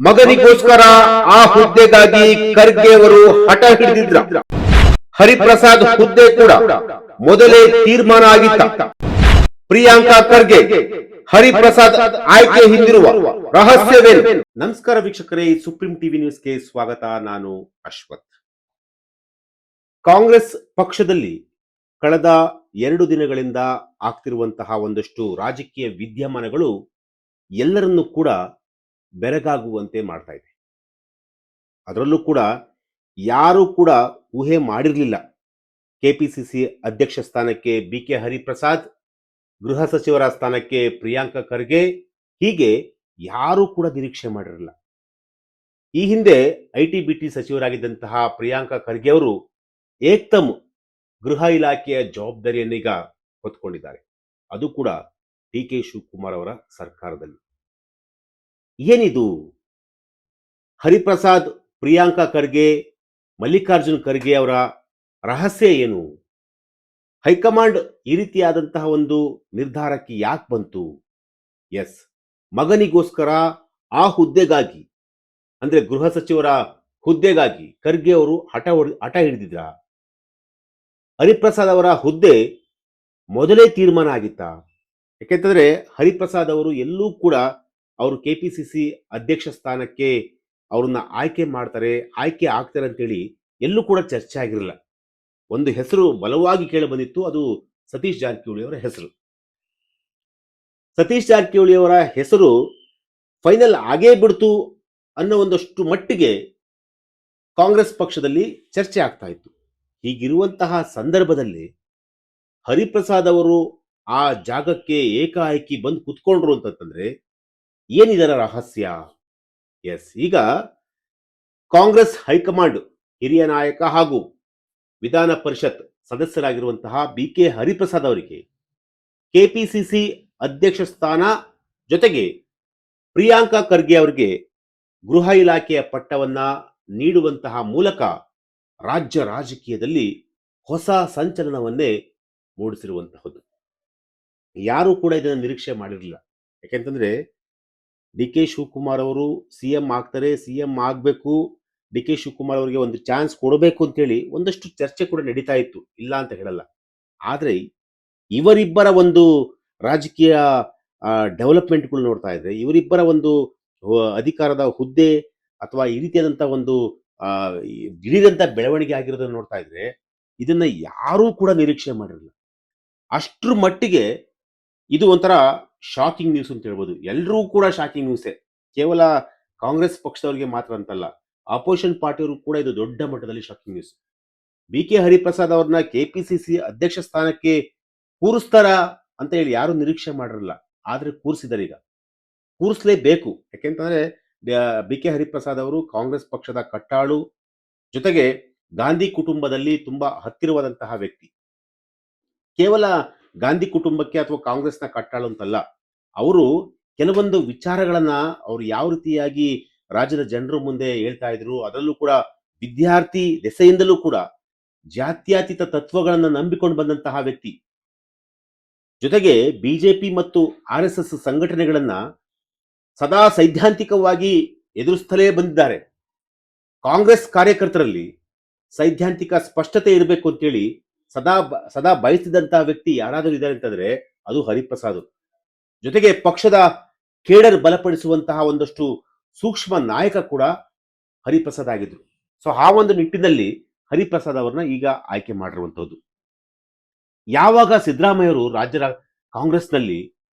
ಮಗನಿಗೋಸ್ಕರ ಆ ಹುದ್ದೆಗಾಗಿ ಖರ್ಗೆ ಅವರು ಹಠ ಹಿಡಿದಿದ್ರ. ಹರಿಪ್ರಸಾದ್ ಹುದ್ದೆ ಕೂಡ ಮೊದಲೇ ತೀರ್ಮಾನ ಆಗಿತ್ತ. ಪ್ರಿಯಾಂಕಾ ಖರ್ಗೆ ಹರಿಪ್ರಸಾದ್ ಆಯ್ಕೆ ಹಿಂದಿರುವ ರಹಸ್ಯವೇನು? ನಮಸ್ಕಾರ ವೀಕ್ಷಕರೇ, ಸುಪ್ರೀಂ ಟಿವಿ ನ್ಯೂಸ್ಗೆ ಸ್ವಾಗತ. ನಾನು ಅಶ್ವಥ್. ಕಾಂಗ್ರೆಸ್ ಪಕ್ಷದಲ್ಲಿ ಕಳೆದ 2 ದಿನಗಳಿಂದ ಆಗ್ತಿರುವಂತಹ ಒಂದಷ್ಟು ರಾಜಕೀಯ ವಿದ್ಯಮಾನಗಳು ಎಲ್ಲರನ್ನೂ ಕೂಡ ಬೆರಗಾಗುವಂತೆ ಮಾಡ್ತಾ ಇದೆ. ಅದರಲ್ಲೂ ಕೂಡ ಯಾರೂ ಕೂಡ ಊಹೆ ಮಾಡಿರಲಿಲ್ಲ ಕೆಪಿಸಿಸಿ ಅಧ್ಯಕ್ಷ ಸ್ಥಾನಕ್ಕೆ BK ಹರಿಪ್ರಸಾದ್, ಗೃಹ ಸಚಿವರ ಸ್ಥಾನಕ್ಕೆ ಪ್ರಿಯಾಂಕಾ ಖರ್ಗೆ, ಹೀಗೆ ಯಾರೂ ಕೂಡ ನಿರೀಕ್ಷೆ ಮಾಡಿರಲಿಲ್ಲ. ಈ ಹಿಂದೆ IT-BT ಸಚಿವರಾಗಿದ್ದಂತಹ ಪ್ರಿಯಾಂಕಾ ಖರ್ಗೆ ಅವರು ಏಕ್ದಮ್ ಗೃಹ ಇಲಾಖೆಯ ಜವಾಬ್ದಾರಿಯನ್ನೀಗ ಹೊತ್ಕೊಂಡಿದ್ದಾರೆ. ಅದು ಕೂಡ DK ಶಿವಕುಮಾರ್ ಅವರ ಸರ್ಕಾರದಲ್ಲಿ. ಏನಿದು ಹರಿಪ್ರಸಾದ್, ಪ್ರಿಯಾಂಕಾ ಖರ್ಗೆ, ಮಲ್ಲಿಕಾರ್ಜುನ್ ಖರ್ಗೆ ಅವರ ರಹಸ್ಯ ಏನು? ಹೈಕಮಾಂಡ್ ಈ ರೀತಿಯಾದಂತಹ ಒಂದು ನಿರ್ಧಾರಕ್ಕೆ ಯಾಕೆ ಬಂತು? ಎಸ್, ಮಗನಿಗೋಸ್ಕರ ಆ ಹುದ್ದೆಗಾಗಿ, ಅಂದ್ರೆ ಗೃಹ ಸಚಿವರ ಹುದ್ದೆಗಾಗಿ ಖರ್ಗೆ ಅವರು ಹಠ ಹಿಡಿದಿದ್ರ? ಹರಿಪ್ರಸಾದ್ ಅವರ ಹುದ್ದೆ ಮೊದಲೇ ತೀರ್ಮಾನ ಆಗಿತ್ತ? ಯಾಕೆಂತಂದ್ರೆ ಹರಿಪ್ರಸಾದ್ ಅವರು ಎಲ್ಲೂ ಕೂಡ ಅವರು ಕೆಪಿಸಿಸಿ ಅಧ್ಯಕ್ಷ ಸ್ಥಾನಕ್ಕೆ ಅವ್ರನ್ನ ಆಯ್ಕೆ ಆಗ್ತಾರೆ ಅಂತೇಳಿ ಎಲ್ಲೂ ಕೂಡ ಚರ್ಚೆ ಆಗಿರಲಿಲ್ಲ. ಒಂದು ಹೆಸರು ಬಲವಾಗಿ ಕೇಳಿ ಬಂದಿತ್ತು, ಅದು ಸತೀಶ್ ಜಾರಕಿಹೊಳಿ ಅವರ ಹೆಸರು. ಸತೀಶ್ ಜಾರಕಿಹೊಳಿ ಅವರ ಹೆಸರು ಫೈನಲ್ ಆಗೇ ಬಿಡ್ತು ಅನ್ನೋ ಒಂದಷ್ಟು ಮಟ್ಟಿಗೆ ಕಾಂಗ್ರೆಸ್ ಪಕ್ಷದಲ್ಲಿ ಚರ್ಚೆ ಆಗ್ತಾ ಇತ್ತು. ಹೀಗಿರುವಂತಹ ಸಂದರ್ಭದಲ್ಲಿ ಹರಿಪ್ರಸಾದ್ ಅವರು ಆ ಜಾಗಕ್ಕೆ ಏಕಾಏಕಿ ಬಂದು ಕುತ್ಕೊಂಡ್ರು ಅಂತಂದ್ರೆ ಏನಿದರ ರಹಸ್ಯ? ಎಸ್, ಈಗ ಕಾಂಗ್ರೆಸ್ ಹೈಕಮಾಂಡ್ ಹಿರಿಯ ನಾಯಕ ಹಾಗೂ ವಿಧಾನ ಪರಿಷತ್ ಸದಸ್ಯರಾಗಿರುವಂತಹ BK ಹರಿಪ್ರಸಾದ್ ಅವರಿಗೆ ಕೆಪಿಸಿಸಿ ಅಧ್ಯಕ್ಷ ಸ್ಥಾನ ಜೊತೆಗೆ ಪ್ರಿಯಾಂಕಾ ಖರ್ಗೆ ಅವರಿಗೆ ಗೃಹ ಇಲಾಖೆಯ ಪಟ್ಟವನ್ನ ನೀಡುವಂತಹ ಮೂಲಕ ರಾಜ್ಯ ರಾಜಕೀಯದಲ್ಲಿ ಹೊಸ ಸಂಚಲನವನ್ನೇ ಮೂಡಿಸಿರುವಂತಹದ್ದು. ಯಾರೂ ಕೂಡ ಇದನ್ನು ನಿರೀಕ್ಷೆ ಮಾಡಿರಲಿಲ್ಲ. ಯಾಕೆಂತಂದ್ರೆ DK ಶಿವಕುಮಾರ್ ಅವರು CM ಆಗ್ತಾರೆ, CM ಆಗಬೇಕು, DK ಶಿವಕುಮಾರ್ ಅವರಿಗೆ ಒಂದು ಚಾನ್ಸ್ ಕೊಡಬೇಕು ಅಂತೇಳಿ ಒಂದಷ್ಟು ಚರ್ಚೆ ಕೂಡ ನಡೀತಾ ಇತ್ತು, ಇಲ್ಲ ಅಂತ ಹೇಳಲ್ಲ. ಆದರೆ ಇವರಿಬ್ಬರ ಒಂದು ರಾಜಕೀಯ ಡೆವಲಪ್ಮೆಂಟ್ಗಳು ನೋಡ್ತಾ ಇದ್ರೆ, ಇವರಿಬ್ಬರ ಒಂದು ಅಧಿಕಾರದ ಹುದ್ದೆ ಅಥವಾ ಈ ರೀತಿಯಾದಂಥ ಒಂದು ದಿಢೀರಂತ ಬೆಳವಣಿಗೆ ಆಗಿರೋದನ್ನು ನೋಡ್ತಾ ಇದ್ರೆ ಇದನ್ನ ಯಾರೂ ಕೂಡ ನಿರೀಕ್ಷೆ ಮಾಡಿರಲಿಲ್ಲ. ಅಷ್ಟ್ರ ಮಟ್ಟಿಗೆ ಇದು ಒಂಥರ ಶಾಕಿಂಗ್ ನ್ಯೂಸ್ ಅಂತ ಹೇಳ್ಬೋದು. ಎಲ್ಲರೂ ಕೂಡ ಶಾಕಿಂಗ್ ನ್ಯೂಸೇ, ಕೇವಲ ಕಾಂಗ್ರೆಸ್ ಪಕ್ಷದವರಿಗೆ ಮಾತ್ರ ಅಂತಲ್ಲ, ಆಪೋಸಿಷನ್ ಪಾರ್ಟಿಯವರು ಕೂಡ ಇದು ದೊಡ್ಡ ಮಟ್ಟದಲ್ಲಿ ಶಾಕಿಂಗ್ ನ್ಯೂಸ್. BK ಹರಿಪ್ರಸಾದ್ ಅವ್ರನ್ನ ಕೆಪಿಸಿಸಿ ಅಧ್ಯಕ್ಷ ಸ್ಥಾನಕ್ಕೆ ಕೂರಿಸ್ತಾರ ಅಂತ ಹೇಳಿ ಯಾರು ನಿರೀಕ್ಷೆ ಮಾಡಿರಲಿಲ್ಲ. ಆದ್ರೆ ಕೂರಿಸಿದ್ದಾರೆ, ಈಗ ಕೂರಿಸಲೇಬೇಕು. ಯಾಕೆಂತಂದ್ರೆ BK ಹರಿಪ್ರಸಾದ್ ಅವರು ಕಾಂಗ್ರೆಸ್ ಪಕ್ಷದ ಕಟ್ಟಾಳು, ಜೊತೆಗೆ ಗಾಂಧಿ ಕುಟುಂಬದಲ್ಲಿ ತುಂಬಾ ಹತ್ತಿರವಾದಂತಹ ವ್ಯಕ್ತಿ. ಕೇವಲ ಗಾಂಧಿ ಕುಟುಂಬಕ್ಕೆ ಅಥವಾ ಕಾಂಗ್ರೆಸ್ನ ಕಟ್ಟಾಳು ಅಂತಲ್ಲ, ಅವರು ಕೆಲವೊಂದು ವಿಚಾರಗಳನ್ನ ಅವರು ಯಾವ ರೀತಿಯಾಗಿ ರಾಜ್ಯದ ಜನರ ಮುಂದೆ ಹೇಳ್ತಾ ಇದ್ರು, ಅದರಲ್ಲೂ ಕೂಡ ವಿದ್ಯಾರ್ಥಿ ದೆಸೆಯಿಂದಲೂ ಕೂಡ ಜಾತ್ಯತೀತ ತತ್ವಗಳನ್ನು ನಂಬಿಕೊಂಡು ಬಂದಂತಹ ವ್ಯಕ್ತಿ. ಜೊತೆಗೆ ಬಿಜೆಪಿ ಮತ್ತು RSS ಸಂಘಟನೆಗಳನ್ನ ಸದಾ ಸೈದ್ಧಾಂತಿಕವಾಗಿ ಎದುರಿಸ್ತಲೇ ಬಂದಿದ್ದಾರೆ. ಕಾಂಗ್ರೆಸ್ ಕಾರ್ಯಕರ್ತರಲ್ಲಿ ಸೈದ್ಧಾಂತಿಕ ಸ್ಪಷ್ಟತೆ ಇರಬೇಕು ಅಂತೇಳಿ ಸದಾ ಬಯಸಿದಂತಹ ವ್ಯಕ್ತಿ ಯಾರಾದರೂ ಇದ್ದಾರೆ ಅಂತಂದ್ರೆ ಅದು ಹರಿಪ್ರಸಾದ್. ಜೊತೆಗೆ ಪಕ್ಷದ ಕೇಡರ್ ಬಲಪಡಿಸುವಂತಹ ಒಂದಷ್ಟು ಸೂಕ್ಷ್ಮ ನಾಯಕ ಕೂಡ ಹರಿಪ್ರಸಾದ್ ಆಗಿದ್ರು. ಸೊ ಆ ಒಂದು ನಿಟ್ಟಿನಲ್ಲಿ ಹರಿಪ್ರಸಾದ್ ಅವರನ್ನ ಈಗ ಆಯ್ಕೆ ಮಾಡಿರುವಂತಹದ್ದು. ಯಾವಾಗ ಸಿದ್ದರಾಮಯ್ಯವರು ರಾಜ್ಯದ ಕಾಂಗ್ರೆಸ್ನಲ್ಲಿ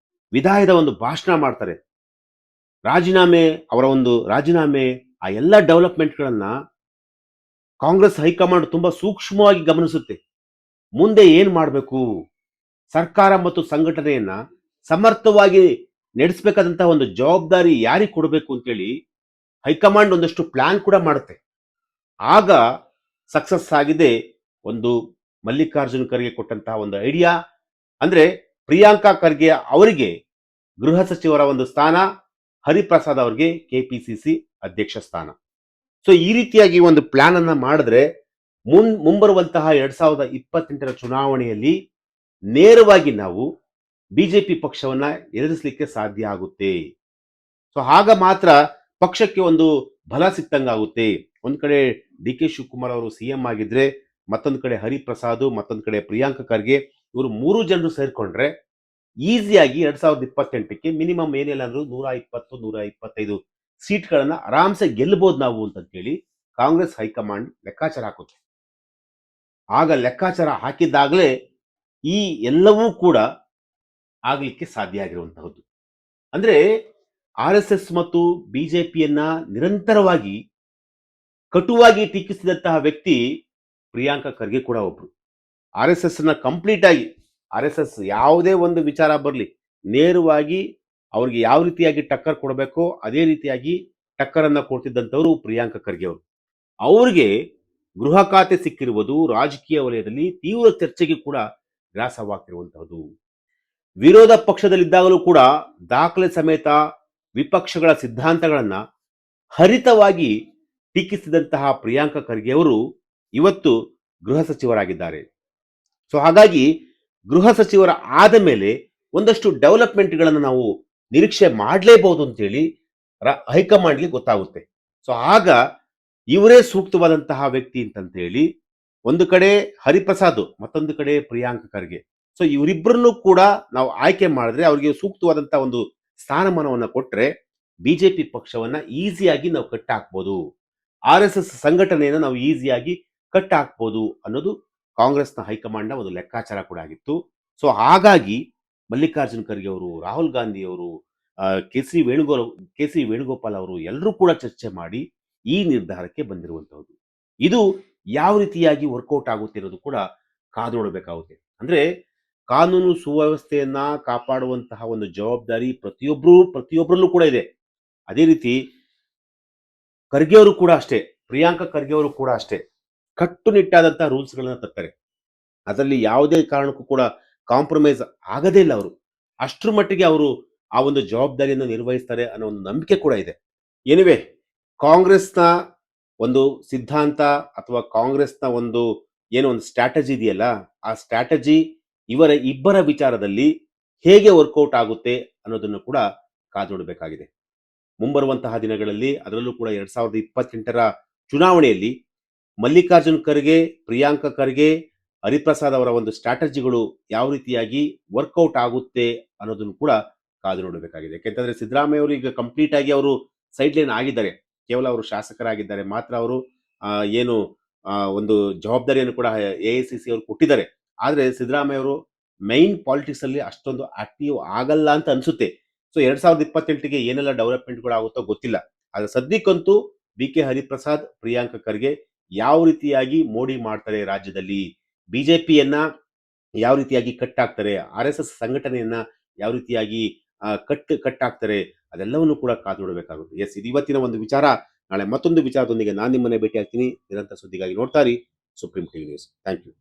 ವಿದಾಯದ ಒಂದು ಭಾಷಣ ಮಾಡ್ತಾರೆ, ಅವರ ಒಂದು ರಾಜೀನಾಮೆ, ಆ ಎಲ್ಲ ಡೆವಲಪ್ಮೆಂಟ್ಗಳನ್ನ ಕಾಂಗ್ರೆಸ್ ಹೈಕಮಾಂಡ್ ತುಂಬಾ ಸೂಕ್ಷ್ಮವಾಗಿ ಗಮನಿಸುತ್ತೆ. ಮುಂದೆ ಏನ್ ಮಾಡಬೇಕು, ಸರ್ಕಾರ ಮತ್ತು ಸಂಘಟನೆಯನ್ನ ಸಮರ್ಥವಾಗಿ ನಡೆಸಬೇಕಾದಂತಹ ಒಂದು ಜವಾಬ್ದಾರಿ ಯಾರಿಗೆ ಕೊಡಬೇಕು ಅಂತೇಳಿ ಹೈಕಮಾಂಡ್ ಒಂದಷ್ಟು ಪ್ಲಾನ್ ಕೂಡ ಮಾಡುತ್ತೆ. ಆಗ ಸಕ್ಸಸ್ ಆಗಿದೆ ಒಂದು ಮಲ್ಲಿಕಾರ್ಜುನ್ ಖರ್ಗೆ ಕೊಟ್ಟಂತಹ ಒಂದು ಐಡಿಯಾ. ಅಂದ್ರೆ ಪ್ರಿಯಾಂಕಾ ಖರ್ಗೆ ಅವರಿಗೆ ಗೃಹ ಸಚಿವರ ಒಂದು ಸ್ಥಾನ, ಹರಿಪ್ರಸಾದ್ ಅವರಿಗೆ ಕೆಪಿಸಿಸಿ ಅಧ್ಯಕ್ಷ ಸ್ಥಾನ. ಸೊ ಈ ರೀತಿಯಾಗಿ ಒಂದು ಪ್ಲಾನ್ ಅನ್ನ ಮಾಡಿದ್ರೆ ಮುಂಬರುವಂತಹ 2028ರ ಚುನಾವಣೆಯಲ್ಲಿ ನೇರವಾಗಿ ನಾವು ಬಿಜೆಪಿ ಪಕ್ಷವನ್ನ ಎದುರಿಸಲಿಕ್ಕೆ ಸಾಧ್ಯ ಆಗುತ್ತೆ. ಸೊ ಆಗ ಮಾತ್ರ ಪಕ್ಷಕ್ಕೆ ಒಂದು ಬಲ ಸಿಕ್ತಂಗಾಗುತ್ತೆ. ಒಂದ್ ಕಡೆ ಡಿ ಕೆ ಶಿವಕುಮಾರ್ ಅವರು ಸಿಎಂ ಆಗಿದ್ರೆ, ಮತ್ತೊಂದ್ ಕಡೆ ಹರಿಪ್ರಸಾದ್, ಮತ್ತೊಂದ್ ಕಡೆ ಪ್ರಿಯಾಂಕ ಖರ್ಗೆ, ಇವರು ಮೂರು ಜನರು ಸೇರ್ಕೊಂಡ್ರೆ ಈಸಿಯಾಗಿ 2028ಕ್ಕೆ ಮಿನಿಮಮ್ ಏನಿಲ್ಲ ಅಂದ್ರೂ 120 125 ಸೀಟ್ಗಳನ್ನ ಆರಾಮ್ಸೆ ಗೆಲ್ಲಬಹುದು ನಾವು ಅಂತಂತೇಳಿ ಕಾಂಗ್ರೆಸ್ ಹೈಕಮಾಂಡ್ ಲೆಕ್ಕಾಚಾರ ಹಾಕುತ್ತೆ. ಆಗ ಲೆಕ್ಕಾಚಾರ ಹಾಕಿದ್ದಾಗಲೇ ಈ ಎಲ್ಲವೂ ಕೂಡ ಆಗ್ಲಿಕ್ಕೆ ಸಾಧ್ಯ ಆಗಿರುವಂತಹದ್ದು. ಅಂದ್ರೆ ಆರ್ ಎಸ್ ಎಸ್ ಮತ್ತು ಬಿಜೆಪಿಯನ್ನ ನಿರಂತರವಾಗಿ ಕಟುವಾಗಿ ಟೀಕಿಸಿದಂತಹ ವ್ಯಕ್ತಿ ಪ್ರಿಯಾಂಕ ಖರ್ಗೆ ಕೂಡ ಒಬ್ರು. ಆರ್ ಎಸ್ ಎಸ್ ನ ಕಂಪ್ಲೀಟ್ ಆಗಿ, ಆರ್ ಎಸ್ ಎಸ್ ಯಾವುದೇ ಒಂದು ವಿಚಾರ ಬರಲಿ, ನೇರವಾಗಿ ಅವ್ರಿಗೆ ಯಾವ ರೀತಿಯಾಗಿ ಟಕ್ಕರ್ ಕೊಡಬೇಕೋ ಅದೇ ರೀತಿಯಾಗಿ ಟಕ್ಕರನ್ನ ಕೊಡ್ತಿದ್ದಂಥವ್ರು ಪ್ರಿಯಾಂಕ ಖರ್ಗೆ ಅವರು. ಅವ್ರಿಗೆ ಗೃಹ ಖಾತೆ ಸಿಕ್ಕಿರುವುದು ರಾಜಕೀಯ ವಲಯದಲ್ಲಿ ತೀವ್ರ ಚರ್ಚೆಗೆ ಕೂಡ ಗ್ರಾಸವಾಗ್ತಿರುವಂತಹದ್ದು. ವಿರೋಧ ಪಕ್ಷದಲ್ಲಿದ್ದಾಗಲೂ ಕೂಡ ದಾಖಲೆ ಸಮೇತ ವಿಪಕ್ಷಗಳ ಸಿದ್ಧಾಂತಗಳನ್ನ ಹರಿತವಾಗಿ ಟೀಕಿಸಿದಂತಹ ಪ್ರಿಯಾಂಕ ಖರ್ಗೆ ಅವರು ಇವತ್ತು ಗೃಹ ಸಚಿವರಾಗಿದ್ದಾರೆ. ಸೊ ಹಾಗಾಗಿ ಗೃಹ ಸಚಿವರ ಆದ ಮೇಲೆ ಒಂದಷ್ಟು ಡೆವಲಪ್ಮೆಂಟ್ಗಳನ್ನು ನಾವು ನಿರೀಕ್ಷೆ ಮಾಡಲೇಬಹುದು ಅಂತೇಳಿ ಹೈಕಮಾಂಡ್ಗೆ ಗೊತ್ತಾಗುತ್ತೆ. ಸೊ ಆಗ ಇವರೇ ಸೂಕ್ತವಾದಂತಹ ವ್ಯಕ್ತಿ ಅಂತಂತೇಳಿ ಒಂದು ಕಡೆ ಹರಿಪ್ರಸಾದ್, ಮತ್ತೊಂದು ಕಡೆ ಪ್ರಿಯಾಂಕ ಖರ್ಗೆ, ಸೊ ಇವರಿಬ್ಬರನ್ನು ಕೂಡ ನಾವು ಆಯ್ಕೆ ಮಾಡಿದ್ರೆ ಅವ್ರಿಗೆ ಸೂಕ್ತವಾದಂತಹ ಒಂದು ಸ್ಥಾನಮಾನವನ್ನ ಕೊಟ್ರೆ ಬಿಜೆಪಿ ಪಕ್ಷವನ್ನ ಈಸಿಯಾಗಿ ನಾವು ಕಟ್ ಹಾಕ್ಬೋದು, ಆರ್ ಎಸ್ ಎಸ್ ಸಂಘಟನೆಯನ್ನು ನಾವು ಈಸಿಯಾಗಿ ಕಟ್ ಹಾಕ್ಬೋದು ಅನ್ನೋದು ಕಾಂಗ್ರೆಸ್ನ ಹೈಕಮಾಂಡ್ನ ಒಂದು ಲೆಕ್ಕಾಚಾರ ಕೂಡ ಆಗಿತ್ತು. ಸೊ ಹಾಗಾಗಿ ಮಲ್ಲಿಕಾರ್ಜುನ್ ಖರ್ಗೆ ಅವರು, ರಾಹುಲ್ ಗಾಂಧಿ ಅವರು, ಕೆ ಸಿ ವೇಣುಗೋಪಾಲ್ ಅವರು ಎಲ್ಲರೂ ಕೂಡ ಚರ್ಚೆ ಮಾಡಿ ಈ ನಿರ್ಧಾರಕ್ಕೆ ಬಂದಿರುವಂತಹದ್ದು. ಇದು ಯಾವ ರೀತಿಯಾಗಿ ವರ್ಕೌಟ್ ಆಗುತ್ತೆ ಅನ್ನೋದು ಕೂಡ ಕಾದು ನೋಡಬೇಕಾಗುತ್ತೆ. ಅಂದ್ರೆ ಕಾನೂನು ಸುವ್ಯವಸ್ಥೆಯನ್ನ ಕಾಪಾಡುವಂತಹ ಒಂದು ಜವಾಬ್ದಾರಿ ಪ್ರತಿಯೊಬ್ಬರಲ್ಲೂ ಕೂಡ ಇದೆ. ಅದೇ ರೀತಿ ಖರ್ಗೆ ಅವರು ಕೂಡ ಅಷ್ಟೇ, ಪ್ರಿಯಾಂಕ ಖರ್ಗೆ ಅವರು ಕೂಡ ಅಷ್ಟೇ, ಕಟ್ಟುನಿಟ್ಟಾದಂತಹ ರೂಲ್ಸ್ಗಳನ್ನ ತರ್ತಾರೆ. ಅದರಲ್ಲಿ ಯಾವುದೇ ಕಾರಣಕ್ಕೂ ಕೂಡ ಕಾಂಪ್ರಮೈಸ್ ಆಗದೇ ಇಲ್ಲ ಅವರು. ಅಷ್ಟರ ಮಟ್ಟಿಗೆ ಅವರು ಆ ಒಂದು ಜವಾಬ್ದಾರಿಯನ್ನು ನಿರ್ವಹಿಸ್ತಾರೆ ಅನ್ನೋ ಒಂದು ನಂಬಿಕೆ ಕೂಡ ಇದೆ. ಎನಿವೆ, ಕಾಂಗ್ರೆಸ್ನ ಒಂದು ಸಿದ್ಧಾಂತ ಅಥವಾ ಕಾಂಗ್ರೆಸ್ನ ಒಂದು ಏನೋ ಒಂದು ಸ್ಟ್ರಾಟಜಿ ಇದೆಯಲ್ಲ, ಆ ಸ್ಟ್ರಾಟಜಿ ಇವರ ಇಬ್ಬರ ವಿಚಾರದಲ್ಲಿ ಹೇಗೆ ವರ್ಕೌಟ್ ಆಗುತ್ತೆ ಅನ್ನೋದನ್ನು ಕೂಡ ಕಾದು ನೋಡಬೇಕಾಗಿದೆ. ಮುಂಬರುವಂತಹ ದಿನಗಳಲ್ಲಿ, ಅದರಲ್ಲೂ ಕೂಡ 2028ರ ಚುನಾವಣೆಯಲ್ಲಿ ಮಲ್ಲಿಕಾರ್ಜುನ್ ಖರ್ಗೆ, ಪ್ರಿಯಾಂಕ ಖರ್ಗೆ, ಹರಿಪ್ರಸಾದ್ ಅವರ ಒಂದು ಸ್ಟ್ರಾಟಜಿಗಳು ಯಾವ ರೀತಿಯಾಗಿ ವರ್ಕೌಟ್ ಆಗುತ್ತೆ ಅನ್ನೋದನ್ನು ಕೂಡ ಕಾದು ನೋಡಬೇಕಾಗಿದೆ. ಯಾಕೆಂತಂದ್ರೆ ಸಿದ್ದರಾಮಯ್ಯ ಅವರು ಈಗ ಕಂಪ್ಲೀಟ್ ಆಗಿ ಅವರು ಸೈಡ್ ಲೈನ್ ಆಗಿದ್ದಾರೆ. ಕೇವಲ ಅವರು ಶಾಸಕರಾಗಿದ್ದಾರೆ ಮಾತ್ರ. ಅವರು ಏನು ಒಂದು ಜವಾಬ್ದಾರಿಯನ್ನು ಕೂಡ AICC ಅವರು ಕೊಟ್ಟಿದ್ದಾರೆ. ಆದ್ರೆ ಸಿದ್ದರಾಮಯ್ಯ ಅವರು ಮೈನ್ ಪಾಲಿಟಿಕ್ಸ್ ಅಲ್ಲಿ ಅಷ್ಟೊಂದು ಆಕ್ಟಿವ್ ಆಗಲ್ಲ ಅಂತ ಅನ್ಸುತ್ತೆ. ಸೊ 2028ಗೆ ಏನೆಲ್ಲ ಡೆವಲಪ್ಮೆಂಟ್ಗಳು ಆಗುತ್ತೋ ಗೊತ್ತಿಲ್ಲ. ಆದ್ರೆ ಸದ್ಯಕ್ಕಂತೂ BK ಹರಿಪ್ರಸಾದ್, ಪ್ರಿಯಾಂಕ ಖರ್ಗೆ ಯಾವ ರೀತಿಯಾಗಿ ಮೋಡಿ ಮಾಡ್ತಾರೆ ರಾಜ್ಯದಲ್ಲಿ, ಬಿಜೆಪಿಯನ್ನ ಯಾವ ರೀತಿಯಾಗಿ ಕಟ್ ಆಗ್ತಾರೆ, RSS ಸಂಘಟನೆಯನ್ನ ಯಾವ ರೀತಿಯಾಗಿ ಕಟ್ ಆಗ್ತಾರೆ, ಅದೆಲ್ಲವನ್ನು ಕೂಡ ಕಾದು ನೋಡಬೇಕಾಗುತ್ತೆ. ಎಸ್, ಇದು ಇವತ್ತಿನ ಒಂದು ವಿಚಾರ. ನಾಳೆ ಮತ್ತೊಂದು ವಿಚಾರದೊಂದಿಗೆ ನಾನು ನಿಮ್ಮನ್ನೇ ಭೇಟಿ ಆಗ್ತೀನಿ. ನಿರಂತರ ಸುದ್ದಿಗಾಗಿ ನೋಡ್ತಾ ಇರಿ supreme TV news. Thank you.